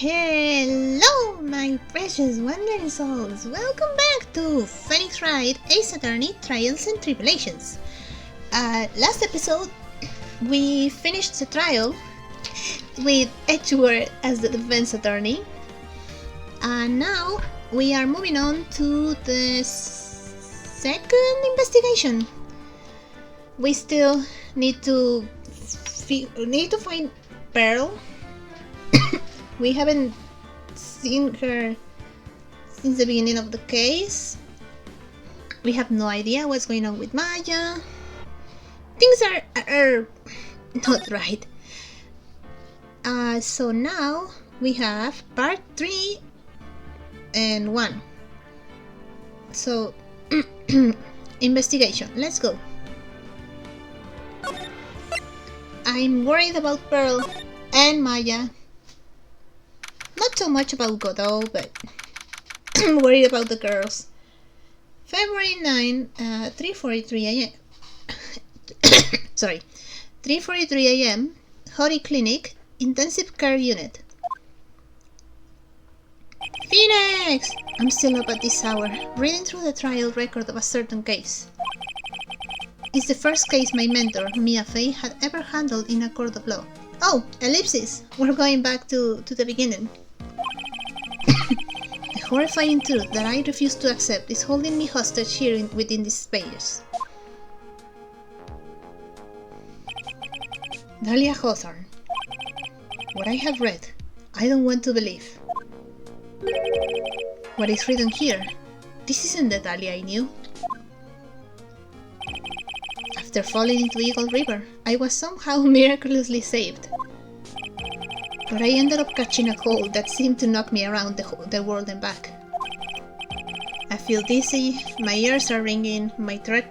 Hello, my precious wandering souls! Welcome back to Phoenix Wright, Ace Attorney, Trials and Tribulations. Last episode, we finished the trial with Edgeworth as the defense attorney. And now we are moving on to the second investigation. We still need to find Pearl. We haven't seen her since the beginning of the case. We have no idea what's going on with Maya. Things are not right. So now we have part 3 and 1. So, investigation. Let's go. I'm worried about Pearl and Maya. Not so much about Godot, but I'm worried about the girls. February 9, 3:43 a.m. Sorry, 3:43 a.m. Hori Clinic, Intensive Care Unit. Phoenix! I'm still up at this hour, reading through the trial record of a certain case. It's the first case my mentor, Mia Fey, had ever handled in a court of law. Oh, ellipsis! We're going back to the beginning. The horrifying truth that I refuse to accept is holding me hostage here within these pages. Dahlia Hawthorne. What I have read, I don't want to believe. What is written here? This isn't the Dahlia I knew. After falling into Eagle River, I was somehow miraculously saved. But I ended up catching a cold that seemed to knock me around the world and back. I feel dizzy, my ears are ringing, my throat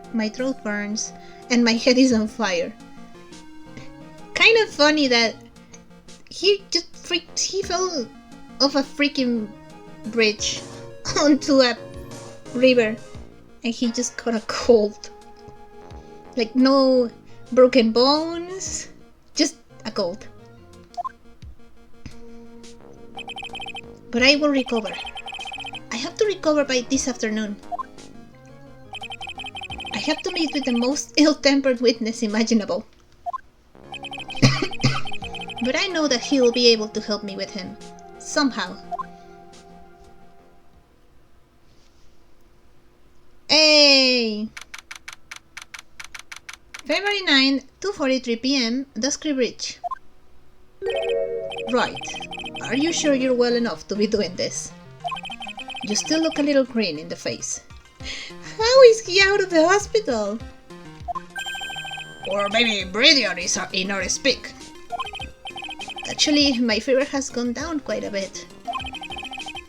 burns, and my head is on fire. Kind of funny that he fell off a freaking bridge onto a river and he just got a cold. Like no broken bones, just a cold. But I will recover. I have to recover by this afternoon. I have to meet with the most ill-tempered witness imaginable. But I know that he will be able to help me with him. Somehow. Hey! February 9, 2:43 p.m. Dusky Bridge. Right. Are you sure you're well enough to be doing this? You still look a little green in the face. How is he out of the hospital? Or maybe Bridion is in our speak. Actually, my fever has gone down quite a bit.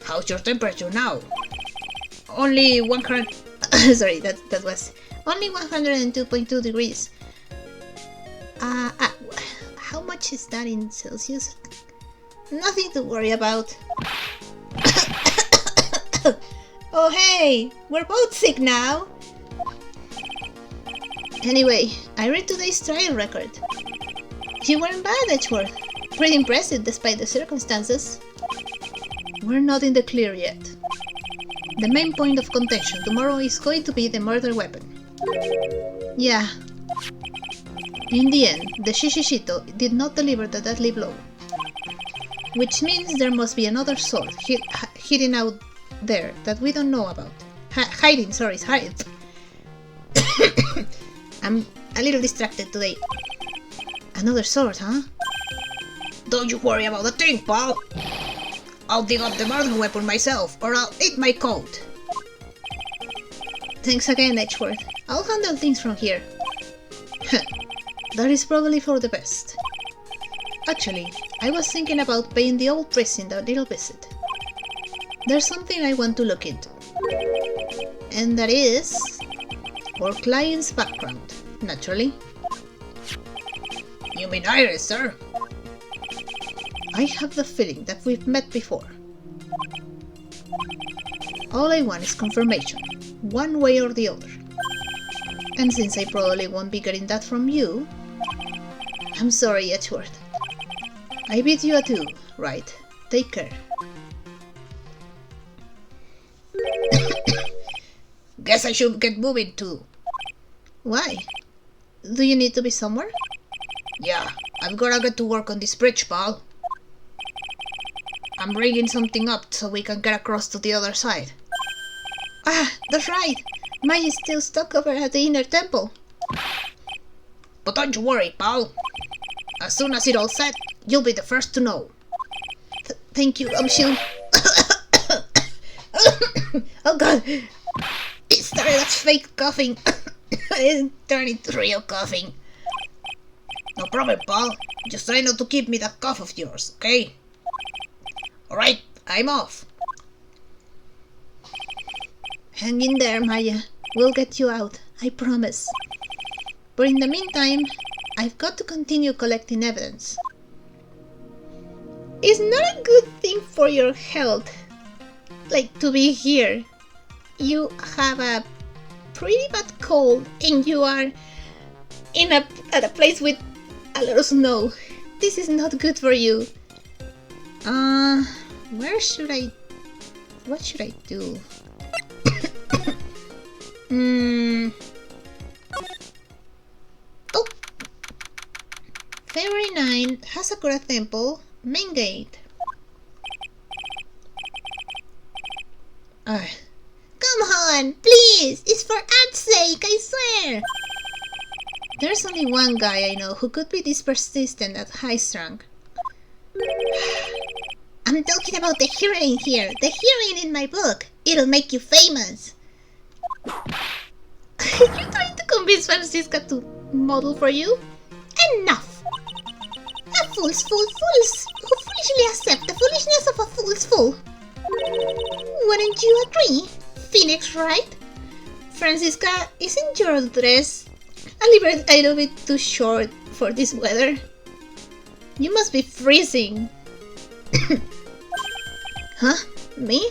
How's your temperature now? Only 100... Sorry, that was... Only 102.2 degrees. How much is that in Celsius? Nothing to worry about. Oh hey, we're both sick now. Anyway, I read today's trial record. You weren't bad, Edgeworth. Pretty impressive despite the circumstances. We're not in the clear yet. The main point of contention tomorrow is going to be the murder weapon. Yeah. In the end, the Shishishito did not deliver the deadly blow. Which means there must be another sword hidden out there that we don't know about. Hiding. I'm a little distracted today. Another sword, huh? Don't you worry about the thing, pal. I'll dig up the murder weapon myself, or I'll eat my coat. Thanks again, Edgeworth. I'll handle things from here. That is probably for the best. Actually, I was thinking about paying the old prison a little visit. There's something I want to look into. And that is... our client's background, naturally. You mean Iris, sir? I have the feeling that we've met before. All I want is confirmation, one way or the other. And since I probably won't be getting that from you... I'm sorry, Edgeworth. I bid you adieu, Wright. Take care. Guess I should get moving too. Why? Do you need to be somewhere? Yeah, I've gotta get to work on this bridge, pal. I'm rigging something up so we can get across to the other side. Ah, that's right. Maya's still stuck over at the inner temple. But don't you worry, pal. As soon as it's all set, you'll be the first to know. Thank you, Shield. Oh god. It started as fake coughing. It turned into real coughing. No problem, pal. Just try not to give me that cough of yours, okay? Alright, I'm off. Hang in there, Maya. We'll get you out, I promise. But in the meantime, I've got to continue collecting evidence. It's not a good thing for your health, like, to be here. You have a pretty bad cold and you are at a place with a lot of snow. This is not good for you. What should I do? Oh! February 9, Hasakura Temple, main gate. Come on, please! It's for Ad's sake, I swear! There's only one guy I know who could be this persistent at high strength. I'm talking about the heroine here, the heroine in my book. It'll make you famous. Are you trying to convince Francisca to model for you? Enough! A fool's fool fools who foolishly accept the foolishness of a fool's fool. Wouldn't you agree, Phoenix Wright? Francisca, isn't your dress a little bit too short for this weather? You must be freezing. Huh? Me?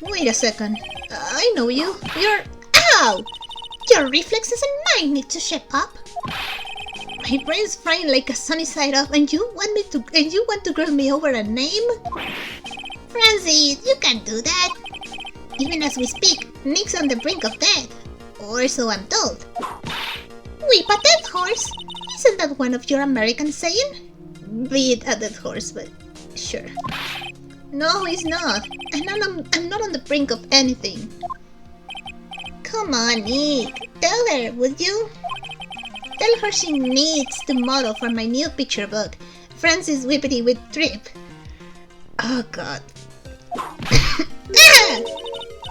Wait a second. I know you. You're... Ow! Your reflexes and mine need to shape up. My brain's frying like a sunny side up, and you want to grill me over a name? Francis, you can't do that. Even as we speak, Nick's on the brink of death. Or so I'm told. Whip a dead horse? Isn't that one of your American saying? Beat a dead horse, but sure. No, he's not. I'm not on the brink of anything. Come on, Nick. Tell her, would you? Tell her she needs to model for my new picture book, Francis Whippity with Trip. Oh god.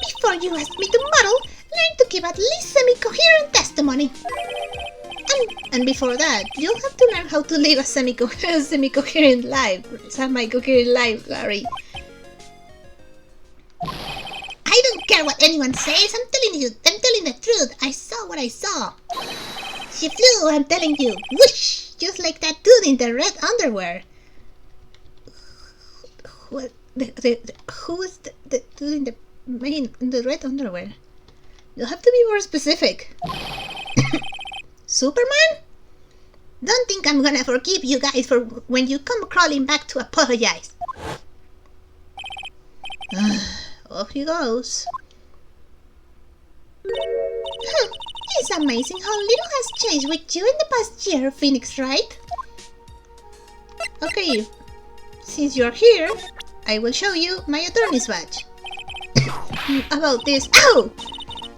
Before you ask me to model, learn to give at least semi-coherent testimony. And before that, you'll have to learn how to live a semi-coherent life. Semi-coherent life, Larry. I don't care what anyone says. I'm telling the truth. I saw what I saw. She flew, I'm telling you. Whoosh! Just like that dude in the red underwear. What? Who is the dude in the red underwear? You'll have to be more specific. Superman? Don't think I'm gonna forgive you guys for when you come crawling back to apologize. Off he goes. It's amazing how little has changed with you in the past year, Phoenix Wright. Okay, since you're here, I will show you my attorney's badge. About this... Ow!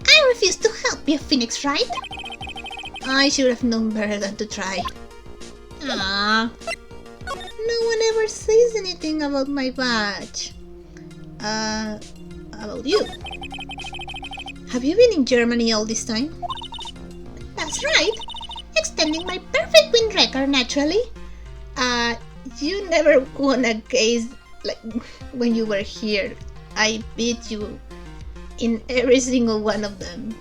I refuse to help you, Phoenix Wright. I should have known better than to try. Ah, no one ever says anything about my badge. About you. Have you been in Germany all this time? That's right. Extending my perfect win record, naturally. You never won a case like when you were here. I beat you in every single one of them.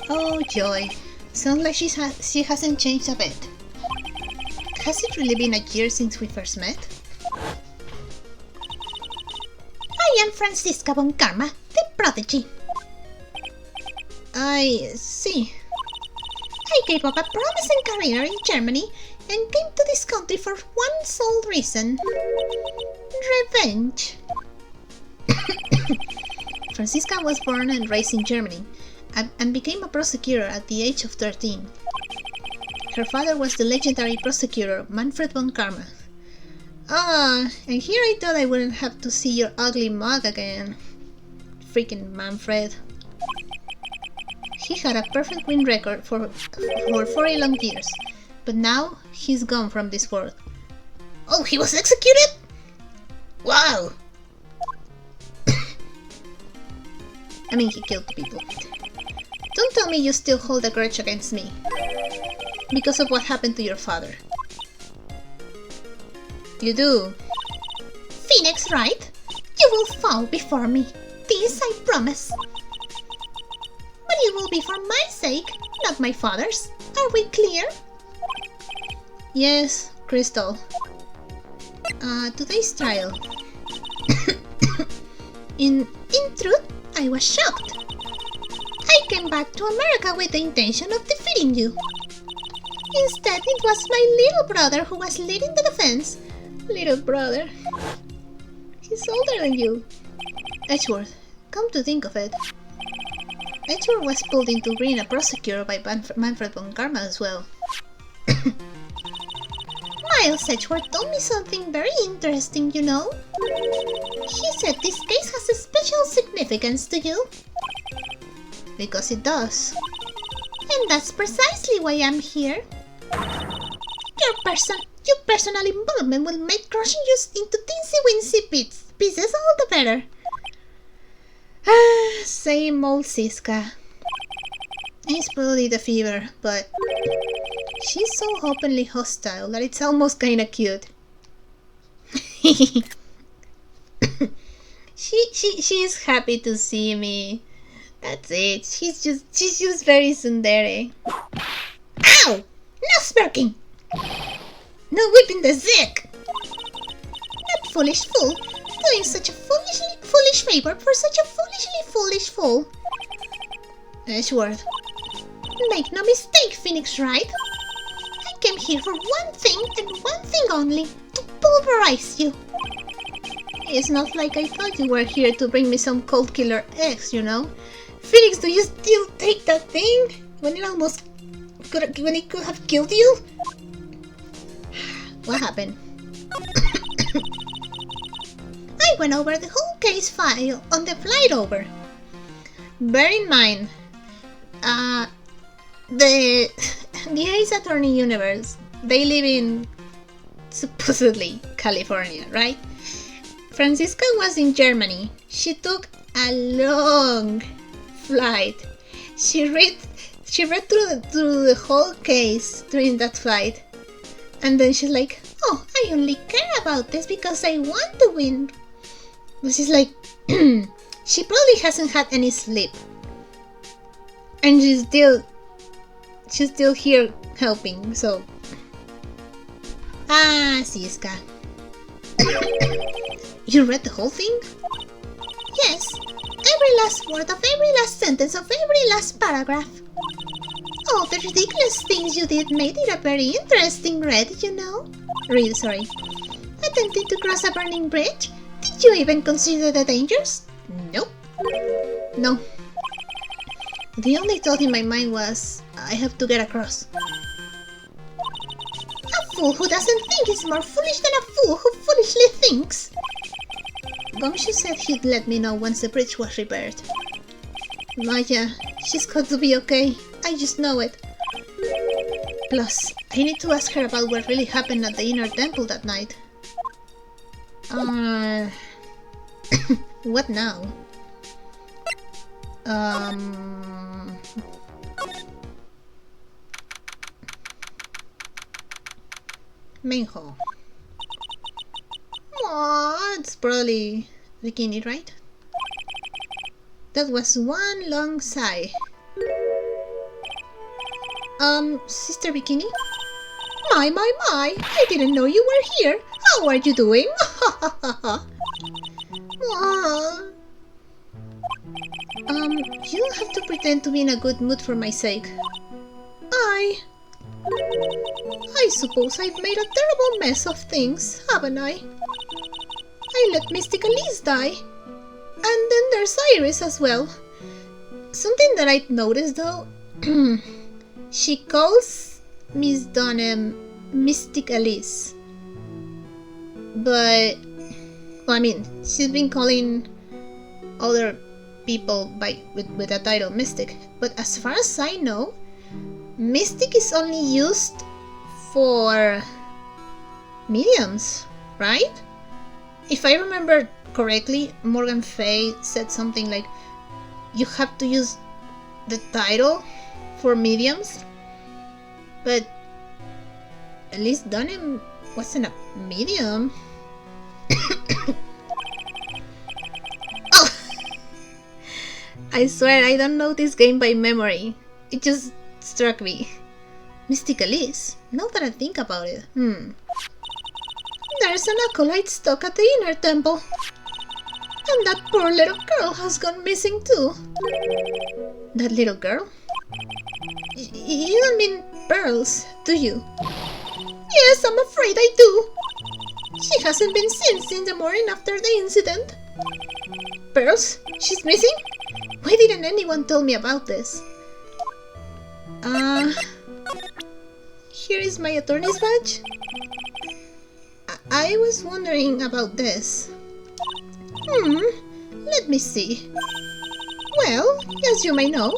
Oh joy, sounds like she hasn't changed a bit. Has it really been a year since we first met? I am Francisca von Karma, the prodigy. I see. I gave up a promising career in Germany and came to this country for one sole reason. Revenge. Franziska was born and raised in Germany, and became a prosecutor at the age of 13. Her father was the legendary prosecutor Manfred von Karma. And here I thought I wouldn't have to see your ugly mug again. Freaking Manfred. He had a perfect win record for 40 long years, but now he's gone from this world. Oh, he was executed? Wow! I mean, he killed people. Don't tell me you still hold a grudge against me because of what happened to your father. You do. Phoenix, Wright, you will fall before me. This I promise. But it will be for my sake, not my father's. Are we clear? Yes, Crystal. Today's trial. In truth, I was shocked. I came back to America with the intention of defeating you. Instead, it was my little brother who was leading the defense. Little brother. He's older than you. Edgeworth, come to think of it. Edgeworth was pulled into being a prosecutor by Manfred von Karma as well. Miles Edgeworth told me something very interesting, you know. He said this case has a special significance to you. Because it does. And that's precisely why I'm here. Your personal involvement will make crushing you into teensy-weensy pieces all the better. Same old Siska. It's probably the fever, but she's so openly hostile that it's almost kinda cute. She's happy to see me. That's it. She's just very tsundere. Ow! No smirking! No whipping the zick! That foolish fool, doing such a foolish favor for such a foolish fool. Edgeworth. Make no mistake, Phoenix Wright. I came here for one thing and one thing only, to pulverize you. It's not like I thought you were here to bring me some cold killer eggs, you know. Phoenix, do you still take that thing? When it could have killed you? What happened? I went over the whole case file on the flight over. Bear in mind, the Ace Attorney universe, they live in, supposedly, California, right? Franziska was in Germany. She took a long flight. She read through the whole case during that flight. And then she's like, oh, I only care about this because I want to win. But she's like, she probably hasn't had any sleep. And she's still here helping, so. Siska. You read the whole thing? Yes. Every last word of every last sentence of every last paragraph. All the ridiculous things you did made it a very interesting read, you know. Read, sorry. Attempting to cross a burning bridge? Did you even consider the dangers? Nope. No. The only thought in my mind was, I have to get across. A fool who doesn't think is more foolish than a fool who foolishly thinks. Gumshoe said he'd let me know once the bridge was repaired. Maya, she's got to be okay. I just know it. Plus, I need to ask her about what really happened at the inner temple that night. What now? Main hall. Aww, it's probably Bikini, right? That was one long sigh. Sister Bikini? My, I didn't know you were here. How are you doing? You don't have to pretend to be in a good mood for my sake. I suppose I've made a terrible mess of things, haven't I? I let Mystic Elise die. And then there's Iris as well. Something that I've noticed though, she calls Miss Dunham Mystic Elise. But, well, I mean, she's been calling other people with the title Mystic. But as far as I know, Mystic is only used for mediums, right? If I remember correctly, Morgan Fay said something like, you have to use the title for mediums, but at least Dunham wasn't a medium. Oh! I swear I don't know this game by memory. It just struck me. Mystic Elise, now that I think about it. There's an acolyte stuck at the inner temple. And that poor little girl has gone missing too. That little girl? You don't mean Pearls, do you? Yes, I'm afraid I do. She hasn't been seen since the morning after the incident. Pearls? She's missing? Why didn't anyone tell me about this? Here is my attorney's badge. I was wondering about this. Let me see. Well, as you may know,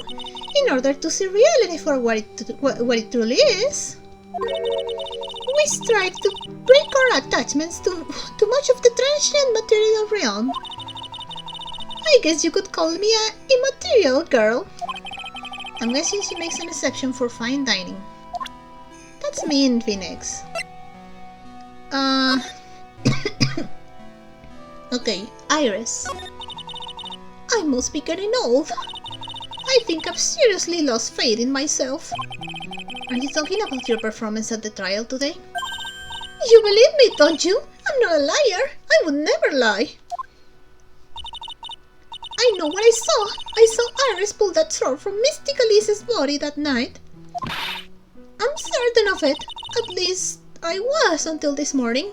in order to see reality for what it truly is, we strive to break our attachments to much of the transient material realm. I guess you could call me a immaterial girl. I'm guessing she makes an exception for fine dining. That's me in Phoenix. Okay, Iris. I must be getting old. I think I've seriously lost faith in myself. Are you talking about your performance at the trial today? You believe me, don't you? I'm not a liar. I would never lie. I know what I saw. I saw Iris pull that sword from Mystic Elise's body that night. I'm certain of it. At least, I was until this morning.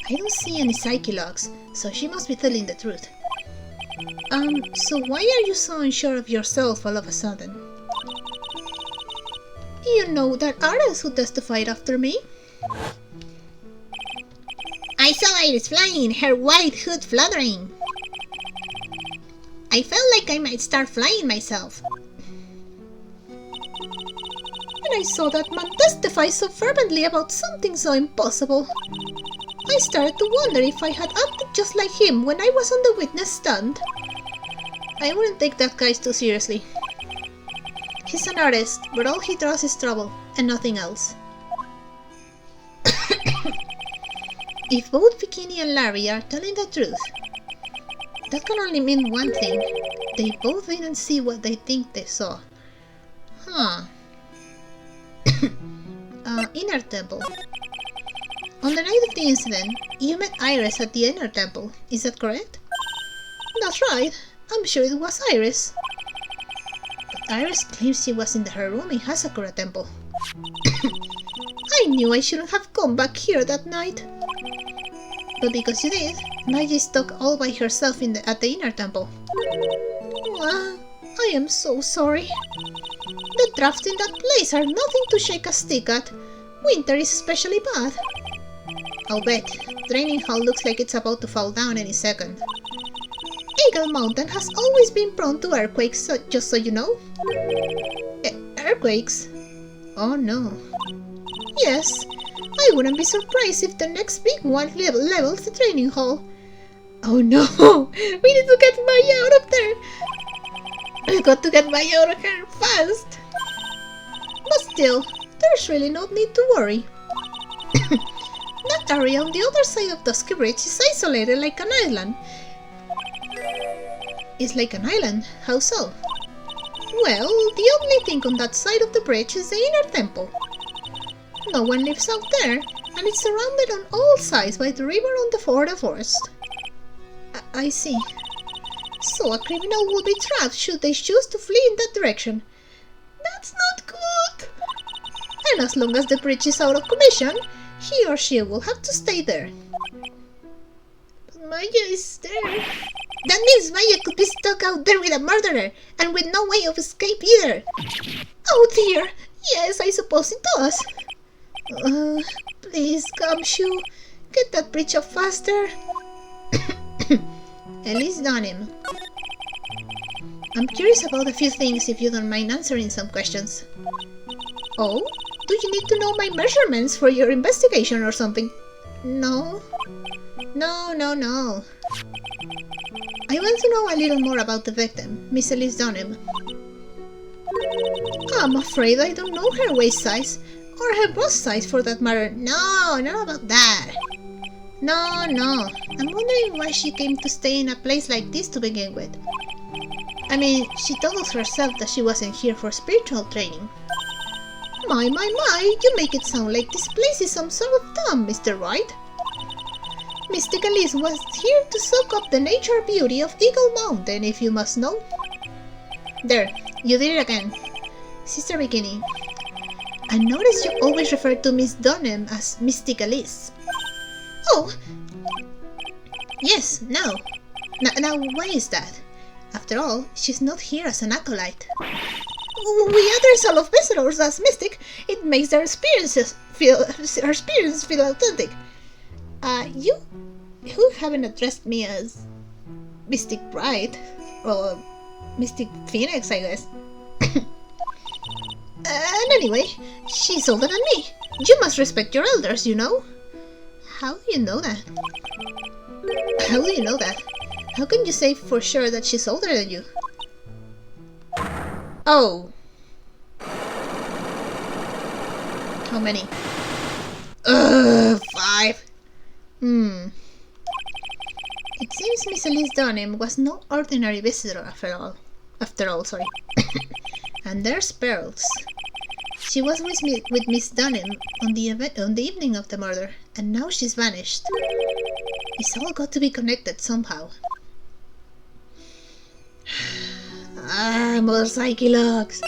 I don't see any psyche logs, so she must be telling the truth. So why are you so unsure of yourself all of a sudden? You know that artist who testified after me? I saw Iris flying, her white hood fluttering. I felt like I might start flying myself. And I saw that man testify so fervently about something so impossible. I started to wonder if I had acted just like him when I was on the witness stand. I wouldn't take that guy too seriously. He's an artist, but all he draws is trouble, and nothing else. If both Bikini and Larry are telling the truth, that can only mean one thing. They both didn't see what they think they saw. Inner temple. On the night of the incident, you met Iris at the inner temple, is that correct? That's right, I'm sure it was Iris. But Iris claims she was in her room in Hasakura Temple. I knew I shouldn't have come back here that night. But because you did, Maji stuck all by herself at the inner temple. I am so sorry. The drafts in that place are nothing to shake a stick at. Winter is especially bad. I'll bet. Training hall looks like it's about to fall down any second. Eagle Mountain has always been prone to earthquakes, so just so you know. Earthquakes? Oh no. Yes, I wouldn't be surprised if the next big one levels the training hall. Oh no, we need to get Maya out of there. We've got to get Maya out of here fast. But still, there's really no need to worry. That area on the other side of Dusky Bridge is isolated like an island. It's like an island? How so? Well, the only thing on that side of the bridge is the inner temple. No one lives out there, and it's surrounded on all sides by the river for the forest. I see. So a criminal will be trapped should they choose to flee in that direction. That and as long as the bridge is out of commission, he or she will have to stay there. But Maya is there. That means Maya could be stuck out there with a murderer, and with no way of escape either. Oh dear, yes, I suppose it does. Please, Gumshoe, get that bridge up faster. Elise Dunham. I'm curious about a few things if you don't mind answering some questions. Oh? Do you need to know my measurements for your investigation or something? No. No. I want to know a little more about the victim, Miss Elise Dunham. I'm afraid I don't know her waist size, or her bust size for that matter. No, not about that. No. I'm wondering why she came to stay in a place like this to begin with. I mean, she told us herself that she wasn't here for spiritual training. My, you make it sound like this place is some sort of dump, Mr. Wright. Mystic Elise was here to soak up the nature beauty of Eagle Mountain, if you must know. There, you did it again. Sister Bikini, I noticed you always refer to Miss Dunham as Mystic Elise. Oh! Yes, now, why is that? After all, she's not here as an acolyte. We address all of visitors as mystic. It makes their experience feel authentic. You haven't addressed me as Mystic Wright, or Mystic Phoenix, I guess. And anyway, she's older than me. You must respect your elders, you know. How do you know that? How can you say for sure that she's older than you? Oh. How many? 5. It seems Miss Elise Dunham was no ordinary visitor after all. And there's Pearls. She was with Miss Dunham on the evening of the murder, and now she's vanished. It's all got to be connected somehow. Motorcycle logs.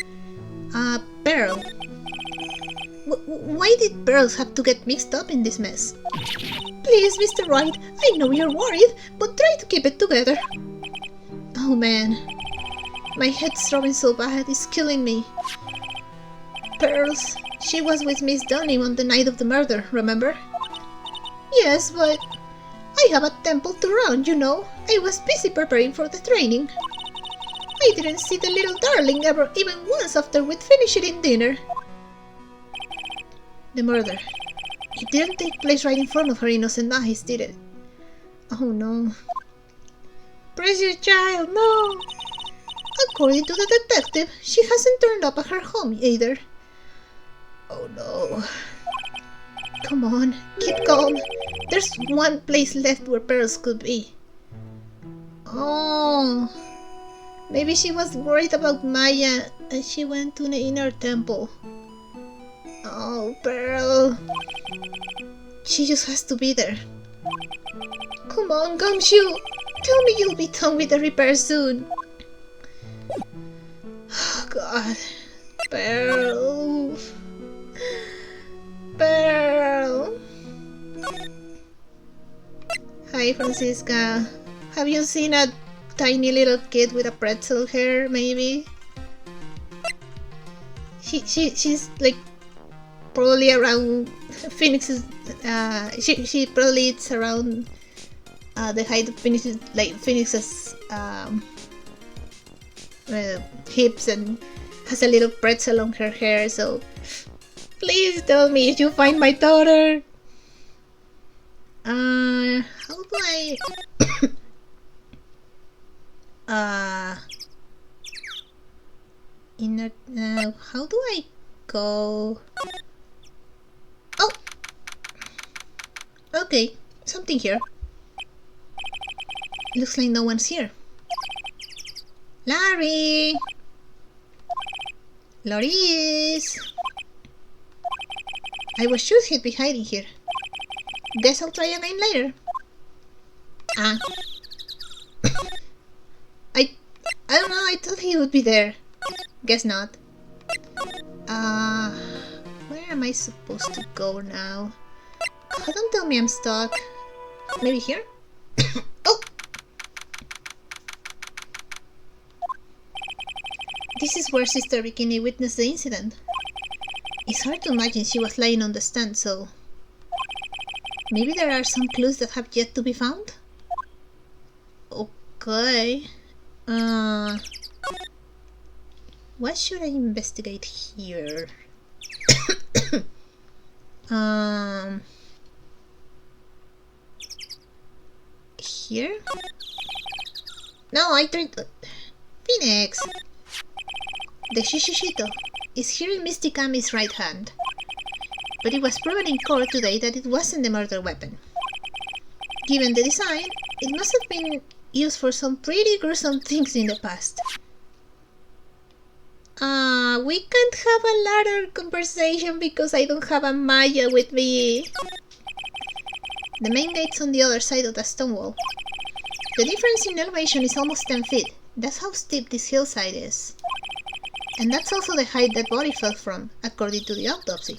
Pearl. Why did Pearls have to get mixed up in this mess? Please, Mr. Wright, I know you're worried, but try to keep it together. Oh man, my head's throbbing so bad, it's killing me. Pearls, she was with Miss Dunham on the night of the murder, remember? Yes, but I have a temple to run, you know. I was busy preparing for the training. I didn't see the little darling ever even once after we'd finished eating dinner. The murder. It didn't take place right in front of her innocent eyes, did it? Oh no. Precious child, no! According to the detective, she hasn't turned up at her home either. Oh no. Come on, keep calm. There's one place left where Pearls could be. Oh. Maybe she was worried about Maya and she went to the inner temple. Oh, Pearl. She just has to be there. Come on, Gumshoe. Tell me you'll be done with the repair soon. Oh, God. Pearl. Pearl. Hi, Francisca. Have you seen a tiny little kid with a pretzel hair, maybe? She's like probably around Phoenix's. She probably is around the height of Phoenix's hips, and has a little pretzel on her hair. So please tell me if you find my daughter. How do I? How do I go? Oh! Okay, something here. Looks like no one's here. Larry! Loris! I was sure he'd be hiding here. Guess I'll try again later. I don't know, I thought he would be there. Guess not. Where Where am I supposed to go now? Oh, don't tell me I'm stuck. Maybe here? Oh! This is where Sister Bikini witnessed the incident. It's hard to imagine she was lying on the stand, so... maybe there are some clues that have yet to be found? Okay... what should I investigate here? Here? No, I tried... Phoenix! The Shishishito is here in Misty Kami's right hand. But it was proven in court today that it wasn't the murder weapon. Given the design, it must have been used for some pretty gruesome things in the past. We can't have a ladder conversation because I don't have a Maya with me. The main gate's on the other side of the stone wall. The difference in elevation is almost 10 feet. That's how steep this hillside is. And that's also the height that body fell from, according to the autopsy.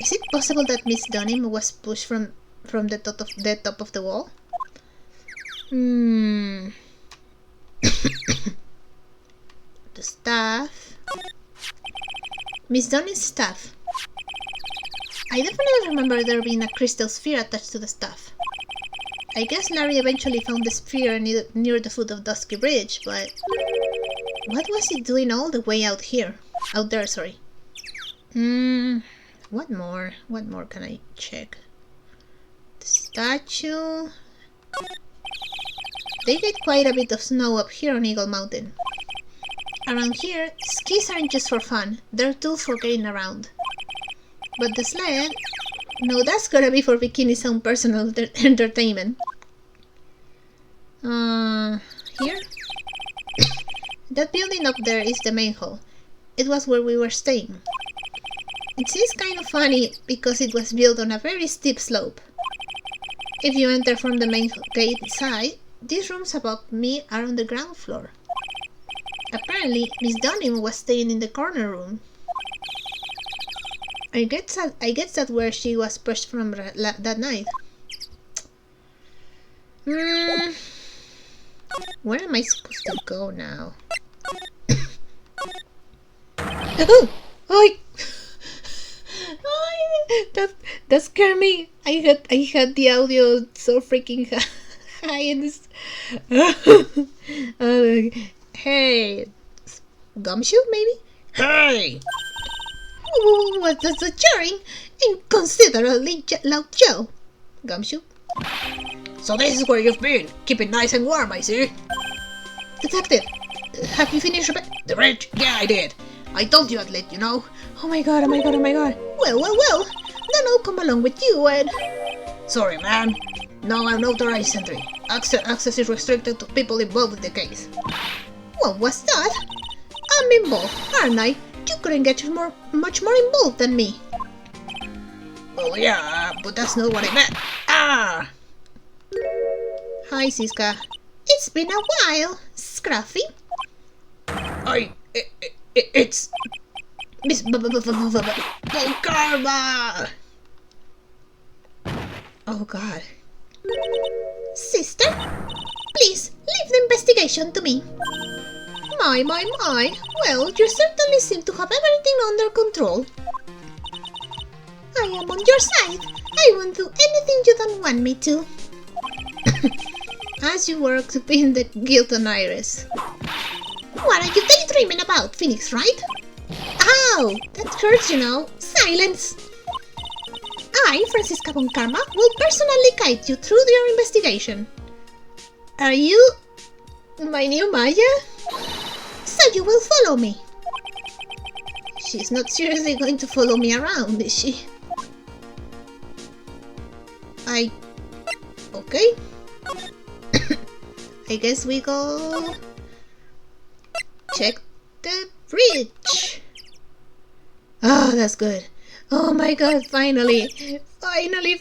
Is it possible that Miss Dunham was pushed from the top of the wall? The staff. Miss Dunham's staff. I definitely remember there being a crystal sphere attached to the staff. I guess Larry eventually found the sphere near the foot of Dusky Bridge, but... what was it doing all the way out there, sorry. What more can I check? The statue... they get quite a bit of snow up here on Eagle Mountain. Around here, skis aren't just for fun, they're tools for getting around. But the sled... no, that's gotta be for Bikini's own personal entertainment. Here? That building up there is the main hall. It was where we were staying. It seems kind of funny because it was built on a very steep slope. If you enter from the main gate side, these rooms above me are on the ground floor. Apparently, Miss Dunham was staying in the corner room. I guess that's where she was pushed from that night. Where am I supposed to go now? Oh! That scared me. I had the audio so freaking high in this. Hey, Gumshoe maybe? Hey! What does the cheering? Inconsiderately loud Joe. Gumshoe? So this is where you've been. Keep it nice and warm, I see. Detective, have you finished the bridge? Yeah, I did. I told you I'd let you know. Oh my god. Well. Then I'll come along with you and... Sorry, man. No unauthorized entry. Access is restricted to people involved with the case. What was that? I'm involved, aren't I? You couldn't get much more involved than me. Well, yeah, but that's not what I meant. Ah! Hi, Siska. It's been a while, Scruffy. It's... Miss Karma! Oh, God. Sister, please leave the investigation to me. My. Well, you certainly seem to have everything under control. I am on your side. I won't do anything you don't want me to. As you work to pin the guilt on Iris. What are you daydreaming about, Phoenix, Wright? Ow! That hurts, you know. Silence! I, Francisca Von Karma, will personally guide you through your investigation. Are you... my new Maya? So you will follow me. She's not seriously going to follow me around, is she? Okay. I guess we go... check the bridge. Oh, that's good. Oh my god, finally. Finally.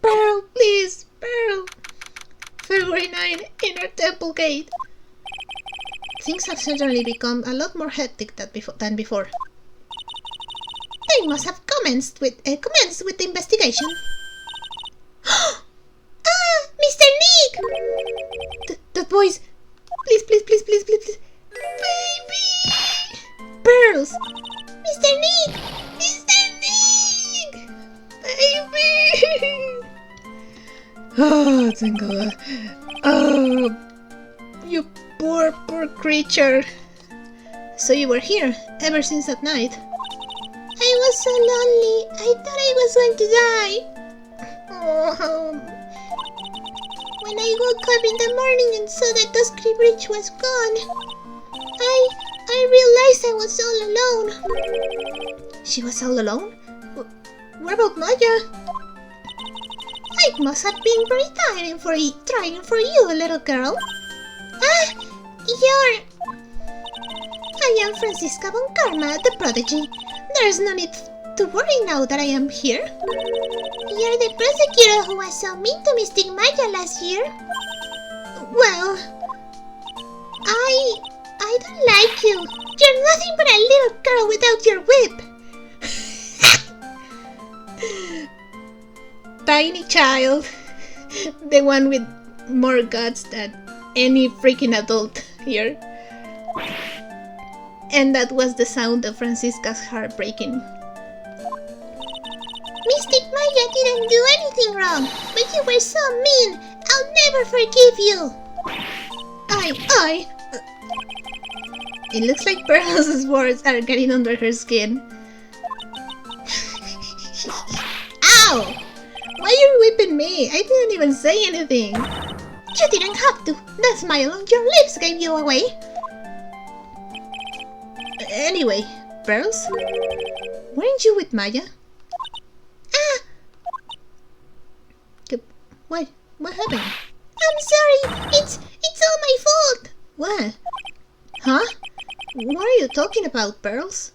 Pearl, please, Pearl. February 9, Inner Temple Gate. Things have certainly become a lot more hectic than before. I must have commenced with the investigation. Mr. Nick! That voice. Please. Baby! Pearls! Mr. Nick! Baby! Oh, thank God. Oh, you poor creature. So you were here ever since that night? I was so lonely. I thought I was going to die. Oh. When I woke up in the morning and saw that Dusky Bridge was gone, I realized I was all alone. She was all alone? What about Maya? It must have been very tiring for you, little girl. I am Francisca von Karma, the prodigy. There is no need to worry now that I am here. You're the prosecutor who was so mean to Mystic Maya last year. Well, I don't like you. You're nothing but a little girl without your whip. Tiny child. The one with more guts than any freaking adult here. And that was the sound of Francisca's heart breaking. Mystic Maya didn't do anything wrong, but you were so mean. I'll never forgive you. It looks like Pearl's words are getting under her skin. Ow! Why are you whipping me? I didn't even say anything. You didn't have to. The smile on your lips gave you away. Anyway, Pearls, weren't you with Maya? What happened? I'm sorry. It's all my fault. What? Huh? What are you talking about, Pearls?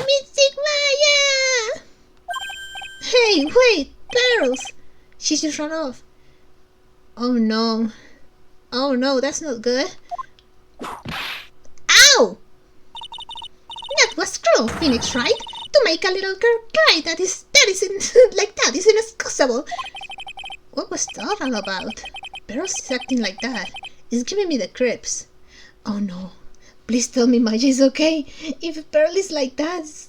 Mystic Maya! Hey, wait, Pearls! She just ran off. Oh no, that's not good. Ow! That was cruel, Phoenix, right? To make a little girl cry, that is inexcusable. What was that all about? Pearls is acting like that. It's giving me the creeps. Oh no. Please tell me Maya is okay. If Pearl is like that...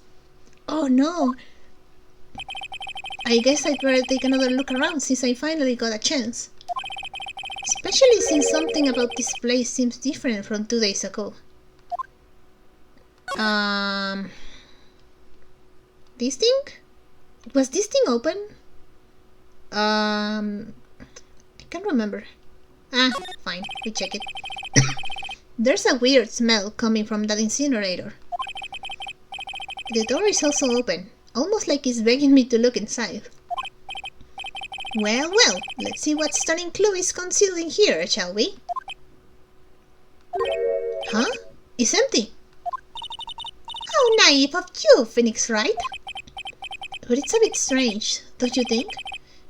Oh no. I guess I'd better take another look around since I finally got a chance. Especially since something about this place seems different from 2 days ago. This thing? Was this thing open? I can't remember. Fine, we check it. There's a weird smell coming from that incinerator. The door is also open, almost like it's begging me to look inside. Well, let's see what stunning clue is concealed in here, shall we? Huh? It's empty. How naive of you, Phoenix, Wright? But it's a bit strange, don't you think,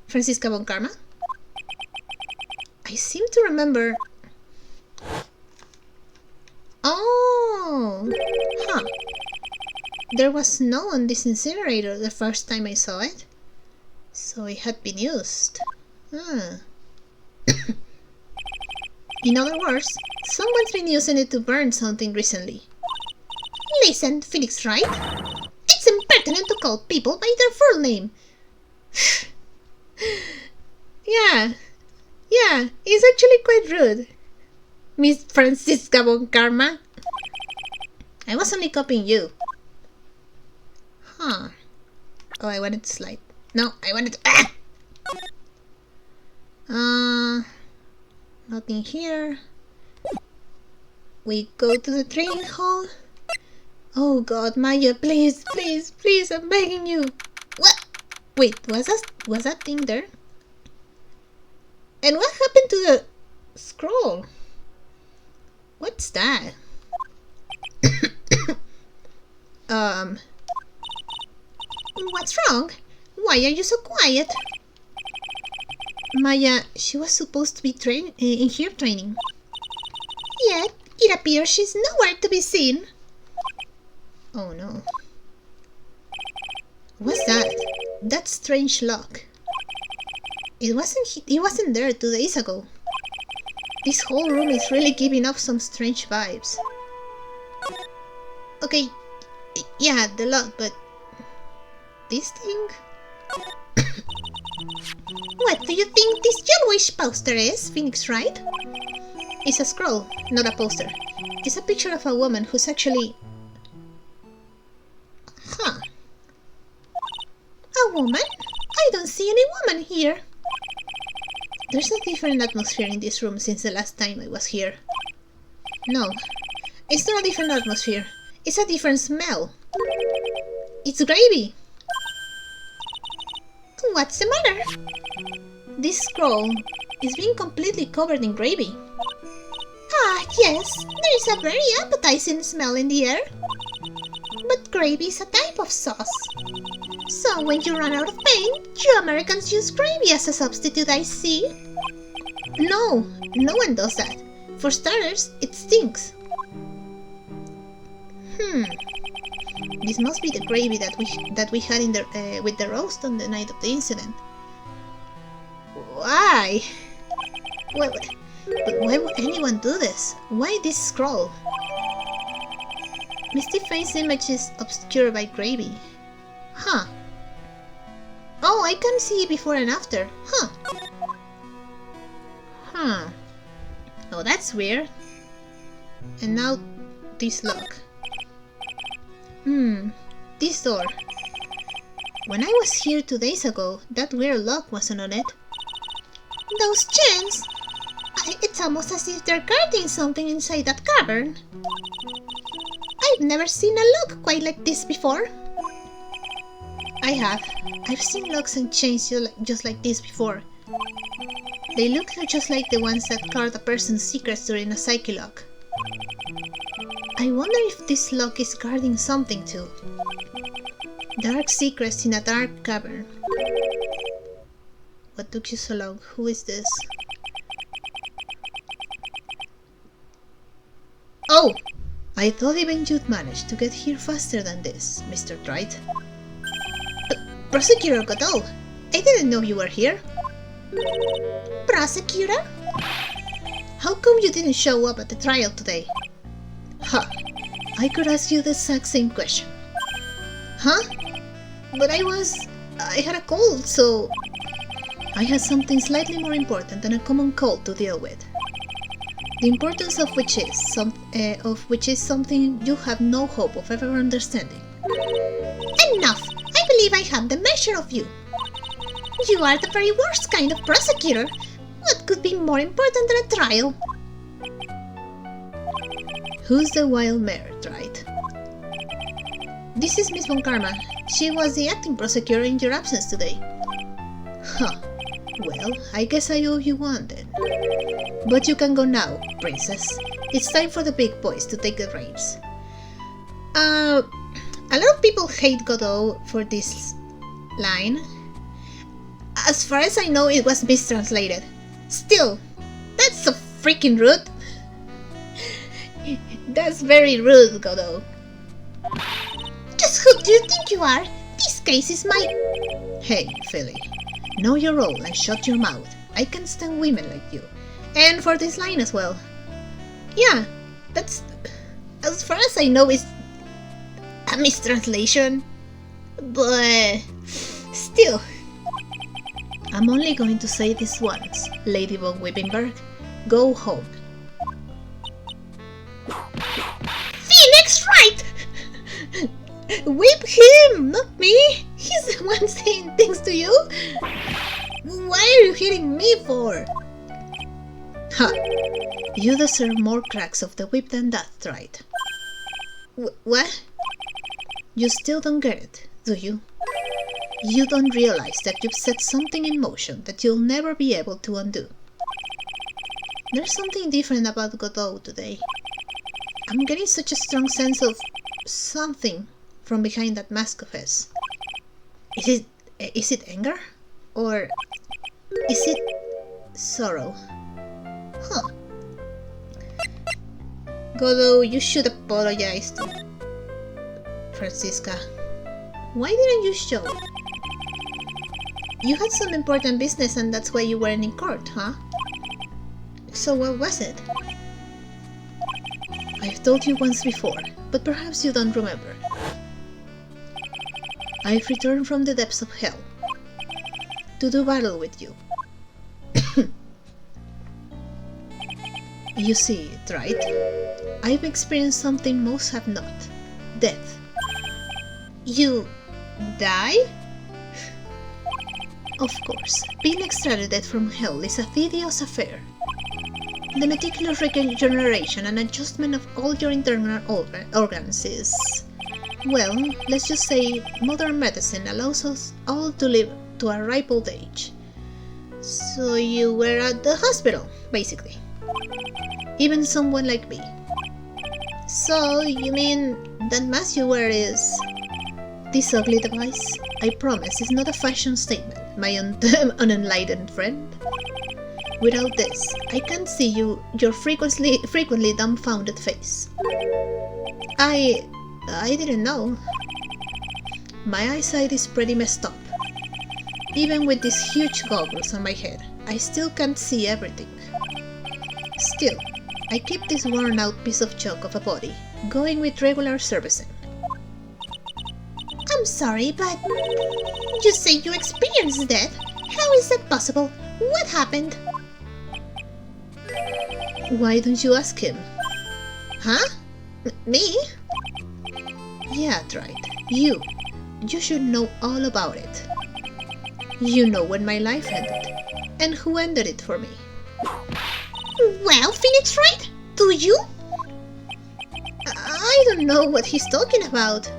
Francisca von Karma? I seem to remember... Oh! Huh. There was snow on this incinerator the first time I saw it. So it had been used. In other words, someone's been using it to burn something recently. Listen, Phoenix, Wright. It's impertinent to call people by their full name. Yeah, it's actually quite rude. Miss Francisca von Karma. I was only copying you. Huh. Oh, I wanted to slide. No, I wanted to... Nothing here. We go to the training hall. Oh God, Maya, please, I'm begging you. What? Wait, was that thing there? And what happened to the scroll? What's that? What's wrong? Why are you so quiet? Maya, she was supposed to be in here training. Yet, it appears she's nowhere to be seen. Oh no. What's that? That strange lock. It wasn't there 2 days ago. This whole room is really giving off some strange vibes. Okay, yeah, the lock, but this thing? What do you think this yellowish poster is, Phoenix Wright? It's a scroll, not a poster. It's a picture of a woman who's actually... Huh. A woman? I don't see any woman here. There's a different atmosphere in this room since the last time I was here. No, it's not a different atmosphere. It's a different smell. It's gravy. What's the matter? This scroll is being completely covered in gravy. Ah, yes, there is a very appetizing smell in the air. But gravy is a type of sauce. So when you run out of pain, you Americans use gravy as a substitute, I see. No, no one does that. For starters, it stinks. This must be the gravy that we had in the with the roast on the night of the incident. Why? But why would anyone do this? Why this scroll? Misty face image is obscured by gravy. Huh. Oh, I can see before and after. Huh. Oh, that's weird. And now this lock. This door. When I was here 2 days ago, that weird lock wasn't on it. Those chains! It's almost as if they're guarding something inside that cavern. I've never seen a lock quite like this before. I have. I've seen locks and chains just like this before. They look just like the ones that guard a person's secrets during a psyche lock. I wonder if this lock is guarding something too. Dark secrets in a dark cavern. What took you so long? Who is this? Oh! I thought even you'd manage to get here faster than this, Mr. Wright. Prosecutor Godot! I didn't know you were here. Prosecutor? How come you didn't show up at the trial today? Huh. I could ask you the exact same question. Huh? But I had a cold, so... I had something slightly more important than a common cold to deal with. The importance of which is something you have no hope of ever understanding. Enough! I believe I have the measure of you. You are the very worst kind of prosecutor. What could be more important than a trial? Who's the wild mare, Wright? This is Miss Von Karma. She was the acting prosecutor in your absence today. Huh. Well, I guess I owe you one then. But you can go now, princess. It's time for the big boys to take the reins. A lot of people hate Godot for this line. As far as I know, it was mistranslated. Still, that's so freaking rude. That's very rude, Godot. Just who do you think you are? This case is my... Hey, Philly. Know your role and shut your mouth. I can't stand women like you. And for this line as well. Yeah, that's... As far as I know, it's a mistranslation. But... Still... I'm only going to say this once, Lady von Wippenberg. Go home. Phoenix Wright! Whip him, not me! He's the one saying things to you! Why are you hitting me for? Ha! You deserve more cracks of the whip than that, right? What? You still don't get it, do you? You don't realize that you've set something in motion that you'll never be able to undo. There's something different about Godot today. I'm getting such a strong sense of something from behind that mask of his. Is it anger? Or is it sorrow? Huh. Godot, you should apologize to... Francisca. Why didn't you show? You had some important business and that's why you weren't in court, huh? So what was it? I've told you once before, but perhaps you don't remember. I've returned from the depths of hell to do battle with you. You see it, right? I've experienced something most have not. Death. You die? Of course, being extradited from hell is a tedious affair. The meticulous regeneration and adjustment of all your internal organs is... well, let's just say modern medicine allows us all to live to a ripe old age. So you were at the hospital, basically. Even someone like me. So, you mean that mask you wear is... This ugly device, I promise, is not a fashion statement, my unenlightened friend. Without this, I can't see your frequently dumbfounded face. I didn't know. My eyesight is pretty messed up. Even with these huge goggles on my head, I still can't see everything. Still, I keep this worn-out piece of junk of a body going with regular servicing. I'm sorry, but you say you experienced death. How is that possible? What happened? Why don't you ask him? Huh? Me? Yeah, right. You should know all about it. You know when my life ended, and who ended it for me. Well, Phoenix Wright, do you? I don't know what he's talking about.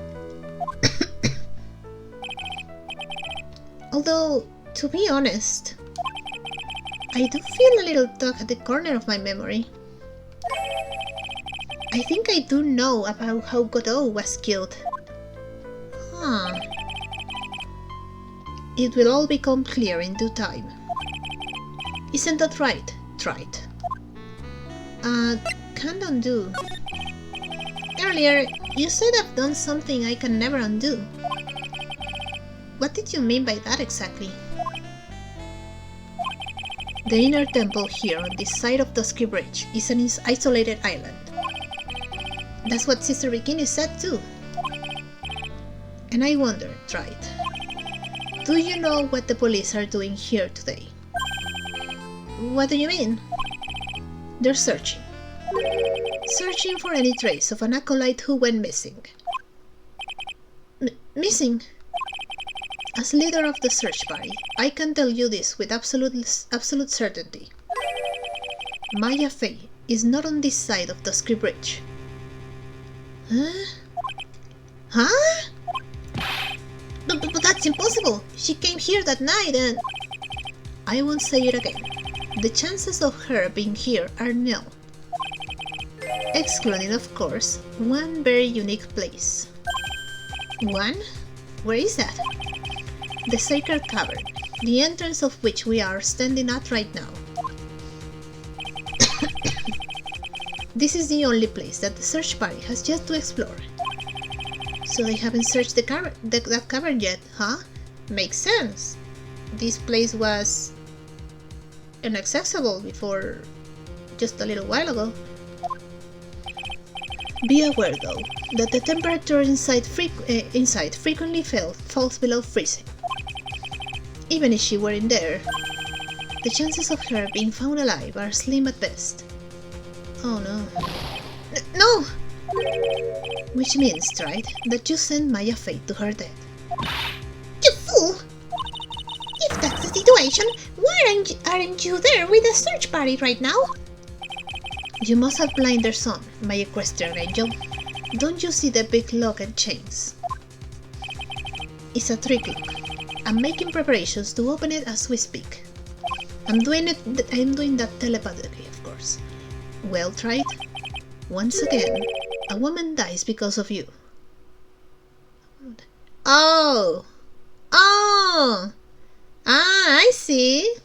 Although, to be honest, I do feel a little tug at the corner of my memory. I think I do know about how Godot was killed. Huh. It will all become clear in due time. Isn't that right, Wright? Can't undo. Earlier, you said I've done something I can never undo. What did you mean by that exactly? The inner temple here on this side of Dusky Bridge is an isolated island. That's what Sister Bikini said too. And I wondered, right? Do you know what the police are doing here today? What do you mean? They're searching. Searching for any trace of an acolyte who went missing. Missing? As leader of the search party, I can tell you this with absolute certainty. Maya Fey is not on this side of Dusky Bridge. Huh? Huh? But that's impossible! She came here that night and... I won't say it again. The chances of her being here are nil. Excluding, of course, one very unique place. One? Where is that? The Sacred Cavern, the entrance of which we are standing at right now. This is the only place that the search party has yet to explore. So they haven't searched that cavern yet, huh? Makes sense. This place was inaccessible before just a little while ago. Be aware though, that the temperature inside frequently falls below freezing. Even if she were in there, the chances of her being found alive are slim at best. Oh no. No! Which means, right, that you sent Maya Fey to her death. You fool! If that's the situation, why aren't you there with the search party right now? You must have blinders on, my equestrian angel. Don't you see the big lock and chains? It's a trick lock. I'm making preparations to open it as we speak. I'm doing that telepathically, of course. Well tried. Once again, a woman dies because of you. Oh! Oh! Ah, I see.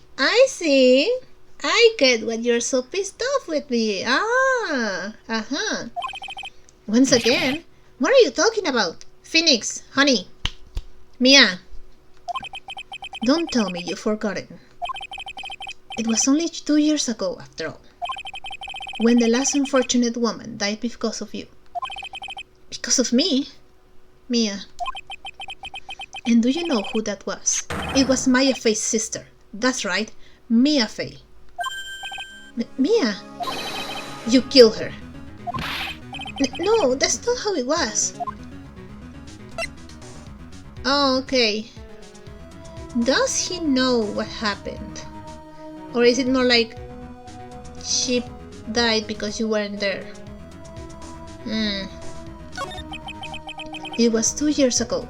I get what you're so pissed off with me. Ah! Uh-huh. Once again, what are you talking about? Phoenix, honey, Mia, don't tell me you've forgotten. It was only 2 years ago, after all, when the last unfortunate woman died because of you. Because of me? Mia. And do you know who that was? It was Maya Faye's sister. That's right, Mia Faye. Mia? You killed her. No, that's not how it was. Oh, okay. Does he know what happened? Or is it more like she died because you weren't there? It was 2 years ago.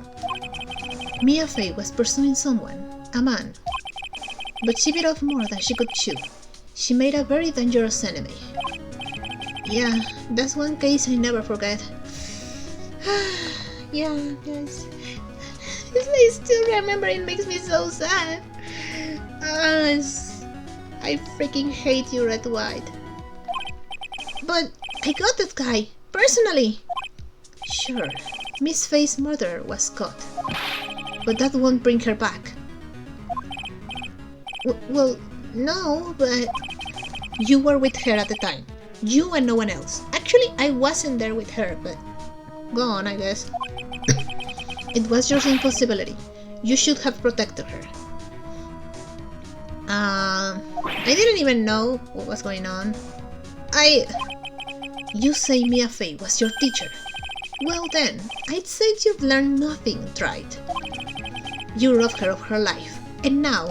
Mia Faye was pursuing someone, a man. But she bit off more than she could chew. She made a very dangerous enemy. Yeah, that's one case I never forget. Yeah, yes. I still remember, it makes me so sad. I freaking hate you, Red White. But I got that guy, personally. Sure, Miss Faye's murderer was caught. But that won't bring her back. Well, no, but you were with her at the time. You and no one else. Actually, I wasn't there with her, but go on, I guess. It was your responsibility. You should have protected her. I didn't even know what was going on. You say Mia Faye was your teacher. Well then, I'd say you've learned nothing, Wright. You robbed her of her life, and now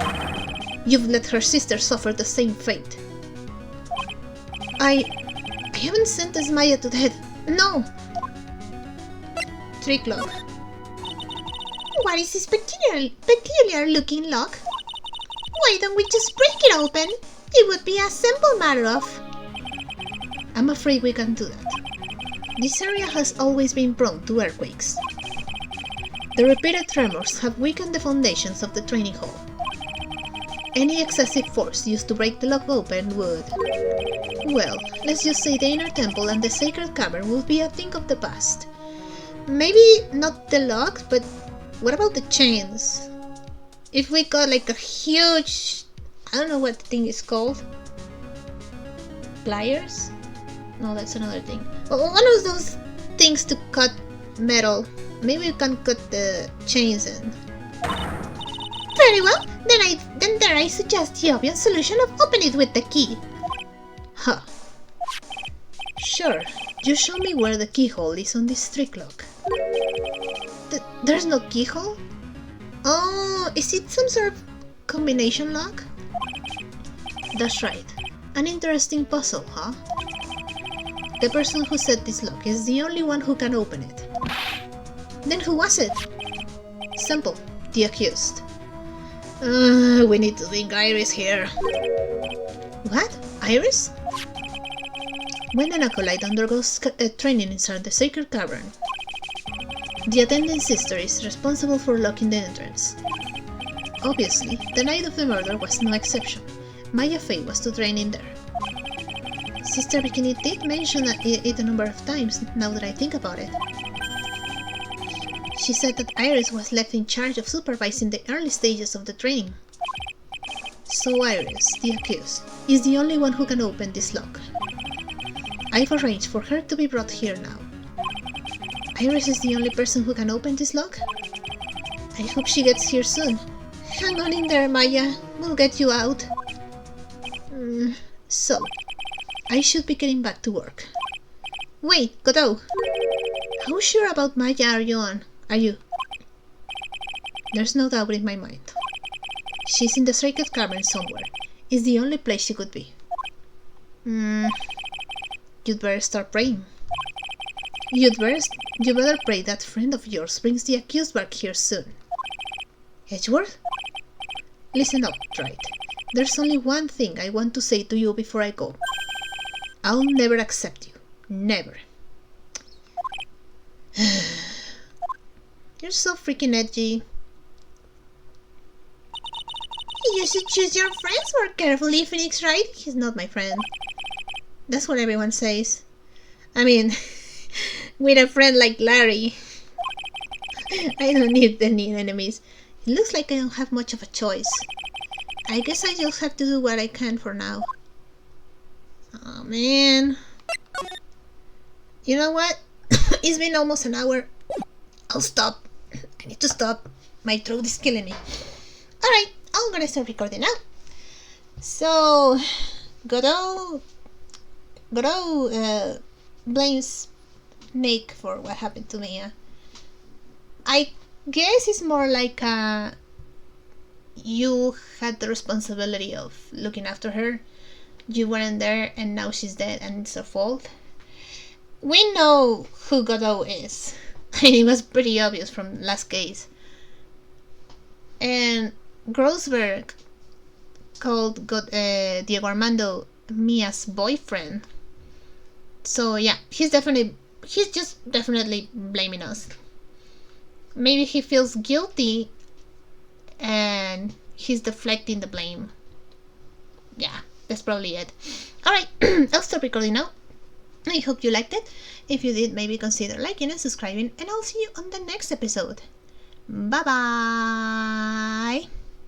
you've let her sister suffer the same fate. I haven't sentenced Maya to death. No! Trick lock. What is this peculiar looking lock? Why don't we just break it open? It would be a simple matter of... I'm afraid we can't do that. This area has always been prone to earthquakes. The repeated tremors have weakened the foundations of the training hall. Any excessive force used to break the lock open would... Well, let's just say the inner temple and the sacred cavern will be a thing of the past. Maybe not the lock, but what about the chains? If we got like a huge... I don't know what the thing is called. Pliers? No, that's another thing. Well, one of those things to cut metal. Maybe we can cut the chains in. Very well, then there I suggest the obvious solution of open it with the key. Huh. Sure, you show me where the keyhole is on this trick lock. There's no keyhole? Oh, is it some sort of combination lock? That's right. An interesting puzzle, huh? The person who set this lock is the only one who can open it. Then who was it? Simple, the accused. We need to bring Iris here. What? Iris? When an acolyte undergoes training inside the sacred cavern, the attending sister is responsible for locking the entrance. Obviously, the night of the murder was no exception. Maya Faye was to train in there. Sister Bikini did mention it a number of times, now that I think about it. She said that Iris was left in charge of supervising the early stages of the training. So Iris, the accused, is the only one who can open this lock. I've arranged for her to be brought here now. Iris is the only person who can open this lock? I hope she gets here soon. Hang on in there, Maya. We'll get you out. So, I should be getting back to work. Wait, Godot! How sure about Maya are you? There's no doubt in my mind. She's in the sacred cavern somewhere. It's the only place she could be. You'd better start praying. You better pray that friend of yours brings the accused back here soon. Edgeworth? Listen up, Wright. There's only one thing I want to say to you before I go. I'll never accept you. Never. You're so freaking edgy. You should choose your friends more carefully, Phoenix Wright. He's not my friend. That's what everyone says. I mean, with a friend like Larry. I don't need any enemies. It looks like I don't have much of a choice. I guess I just have to do what I can for now. Oh man. You know what? It's been almost an hour. I'll stop. I need to stop. My throat is killing me. Alright, I'm gonna start recording now. So, Godot blames Nick for what happened to Mia. I guess it's more like you had the responsibility of looking after her. You weren't there and now she's dead and it's her fault. We know who Godot is. It was pretty obvious from last case. And Grossberg called Diego Armando Mia's boyfriend. So yeah, he's just definitely blaming us. Maybe he feels guilty and he's deflecting the blame. Yeah, that's probably it. Alright, I'll stop recording now. I hope you liked it. If you did, maybe consider liking and subscribing, and I'll see you on the next episode. Bye bye!